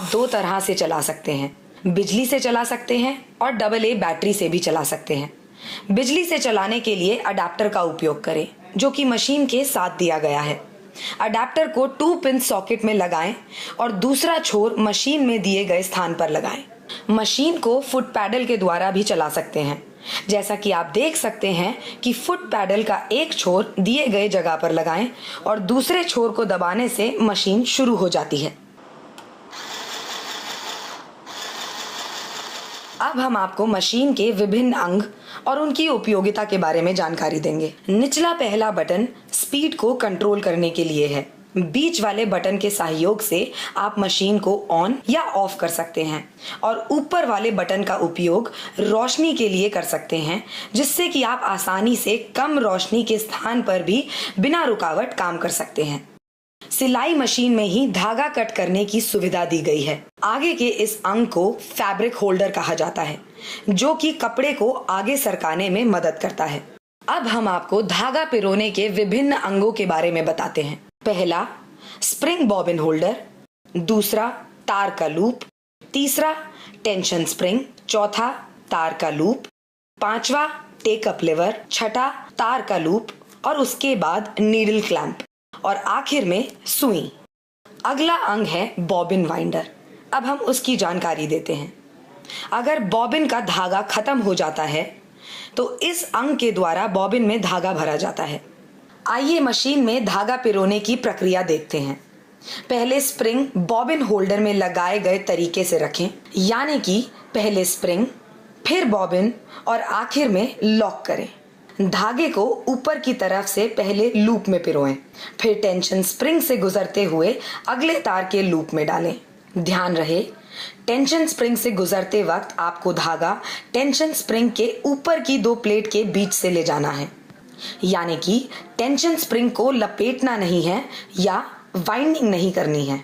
आप दो तरह से चला सकते हैं, बिजली से चला सकते हैं और AA बैटरी से भी चला सकते हैं। बिजली से चलाने के लिए अडेप्टर का उपयोग करें, जो कि मशीन के साथ दिया गया है। अडेप्टर को 2 पिन सॉकेट में लगाएं और दूसरा छोर मशीन में दिए गए स्थान पर लगाएं। मशीन को फुट पैडल के द्वारा भी चला सकते हैं। जैसा कि आप देख सकते हैं कि फुट पैडल का एक छोर दिए गए जगह पर लगाएं और दूसरे छोर को दबाने से मशीन शुरू हो जाती है। अब हम आपको मशीन के विभिन्न अंग और उनकी उपयोगिता के बारे में जानकारी देंगे। निचला पहला बटन स्पीड को कंट्रोल करने के लिए है। बीच वाले बटन के सहयोग से आप मशीन को ऑन या ऑफ कर सकते हैं और ऊपर वाले बटन का उपयोग रोशनी के लिए कर सकते हैं, जिससे कि आप आसानी से कम रोशनी के स्थान पर भी बिना रुकावट काम कर सकते हैं। सिलाई मशीन में ही धागा कट करने की सुविधा दी गई है। आगे के इस अंग को फैब्रिक होल्डर कहा जाता है, जो कि कपड़े को आगे सरकाने में मदद करता है। अब हम आपको धागा पिरोने के विभिन्न अंगों के बारे में बताते हैं। पहला स्प्रिंग बॉबिन होल्डर, दूसरा तार का लूप, तीसरा टेंशन स्प्रिंग, चौथा तार का लूप, पांचवा टेकअप लिवर, छठा तार का लूप और उसके बाद नीडल क्लैंप और आखिर में सुई। अगला अंग है बॉबिन वाइंडर। अब हम उसकी जानकारी देते हैं। अगर बॉबिन का धागा खत्म हो जाता है तो इस अंग के द्वारा बॉबिन में धागा भरा जाता है। आइए मशीन में धागा पिरोने की प्रक्रिया देखते हैं। पहले स्प्रिंग बॉबिन होल्डर में लगाए गए तरीके से रखें, यानी कि पहले स्प्रिंग, फिर बॉबिन और आखिर में लॉक करें। धागे को ऊपर की तरफ से पहले लूप में पिरोएं, फिर टेंशन स्प्रिंग से गुजरते हुए अगले तार के लूप में डालें। ध्यान रहे, टेंशन स्प्रिंग से गुजरते वक्त आपको धागा टेंशन स्प्रिंग के ऊपर की 2 प्लेट के बीच से ले जाना है, यानी कि टेंशन स्प्रिंग को लपेटना नहीं है या वाइंडिंग नहीं करनी है।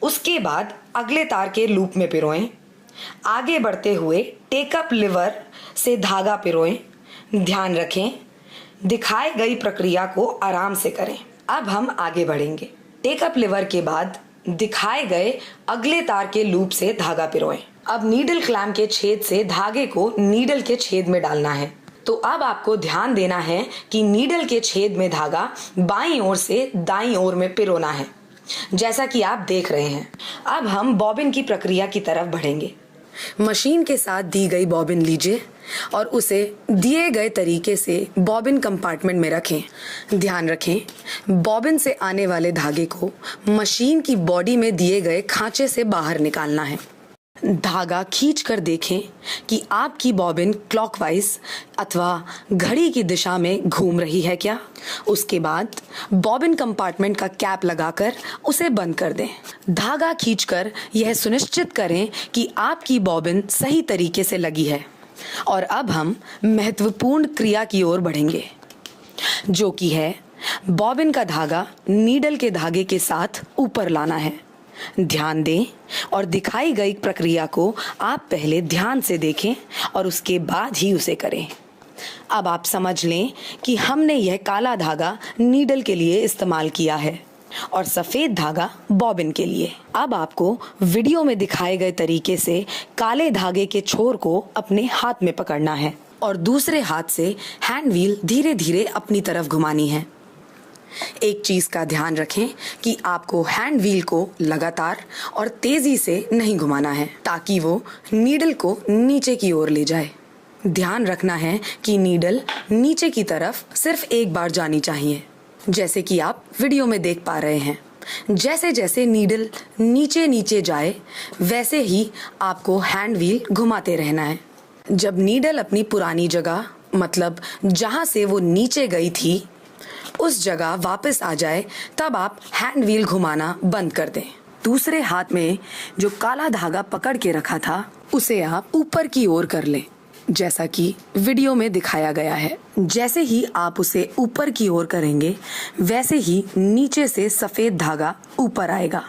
उसके बाद अगले तार के लूप में पिरोएं। आगे बढ़ते हुए टेकअप लिवर से धागा पिरोएं। ध्यान रखें, दिखाई गई प्रक्रिया को आराम से करें। अब हम आगे बढ़ेंगे। टेकअप लिवर के बाद दिखाए गए अगले तार के लूप से धागा पिरोएं। अब नीडल क्लैंप के छेद से धागे को नीडल के छेद में डालना है। तो अब आपको ध्यान देना है कि नीडल के छेद में धागा बाईं ओर से दाईं ओर में पिरोना है, जैसा कि आप देख रहे हैं। अब हम बॉबिन की प्रक्रिया की तरफ बढ़ेंगे। मशीन के साथ दी गई बॉबिन लीजिए और उसे दिए गए तरीके से बॉबिन कंपार्टमेंट में रखें। ध्यान रखें, बॉबिन से आने वाले धागे को मशीन की बॉडी में दिए गए खांचे से बाहर निकालना है। धागा खींचकर देखें कि आपकी बॉबिन क्लॉकवाइज अथवा घड़ी की दिशा में घूम रही है क्या। उसके बाद बॉबिन कंपार्टमेंट का कैप लगाकर उसे बंद कर दें। धागा खींचकर यह सुनिश्चित करें कि आपकी बॉबिन सही तरीके से लगी है। और अब हम महत्वपूर्ण क्रिया की ओर बढ़ेंगे, जो कि है बॉबिन का धागा नीडल के धागे के साथ ऊपर लाना है। ध्यान दें और दिखाई गई प्रक्रिया को आप पहले ध्यान से देखें और उसके बाद ही उसे करें। अब आप समझ लें कि हमने यह काला धागा नीडल के लिए इस्तेमाल किया है और सफेद धागा बॉबिन के लिए। अब आपको वीडियो में दिखाए गए तरीके से काले धागे के छोर को अपने हाथ में पकड़ना है और दूसरे हाथ से हैंड व्हील धीरे धीरे अपनी तरफ घुमानी है। एक चीज का ध्यान रखें कि आपको हैंड व्हील को लगातार और तेजी से नहीं घुमाना है, ताकि वो नीडल को नीचे की ओर ले जाए। ध्यान रखना है कि नीडल नीचे की तरफ सिर्फ एक बार जानी चाहिए, जैसे कि आप वीडियो में देख पा रहे हैं। जैसे जैसे नीडल नीचे नीचे जाए, वैसे ही आपको हैंड व्हील घुमाते रहना है। जब नीडल अपनी पुरानी जगह, मतलब जहां से वो नीचे गई थी, उस जगह वापस आ जाए, तब आप हैंड व्हील घुमाना बंद कर दें। दूसरे हाथ में जो काला धागा पकड़ के रखा था, उसे आप ऊपर की ओर कर लें, जैसा कि वीडियो में दिखाया गया है। जैसे ही आप उसे ऊपर की ओर करेंगे, वैसे ही नीचे से सफेद धागा ऊपर आएगा।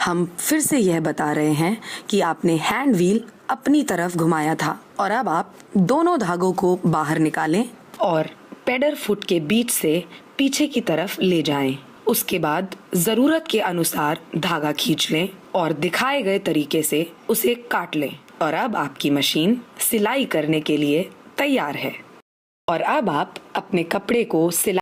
हम फिर से यह बता रहे हैं कि आपने हैंड व्हील अपनी तरफ घुमाया था और अब आप दोनों धागों को बाहर निकालें और पेडल फुट के बीच से पीछे की तरफ ले जाएं। उसके बाद जरूरत के अनुसार धागा खींच लें और दिखाए गए तरीके से उसे काट लें और अब आपकी मशीन सिलाई करने के लिए तैयार है। और अब आप अपने कपड़े को सिलाई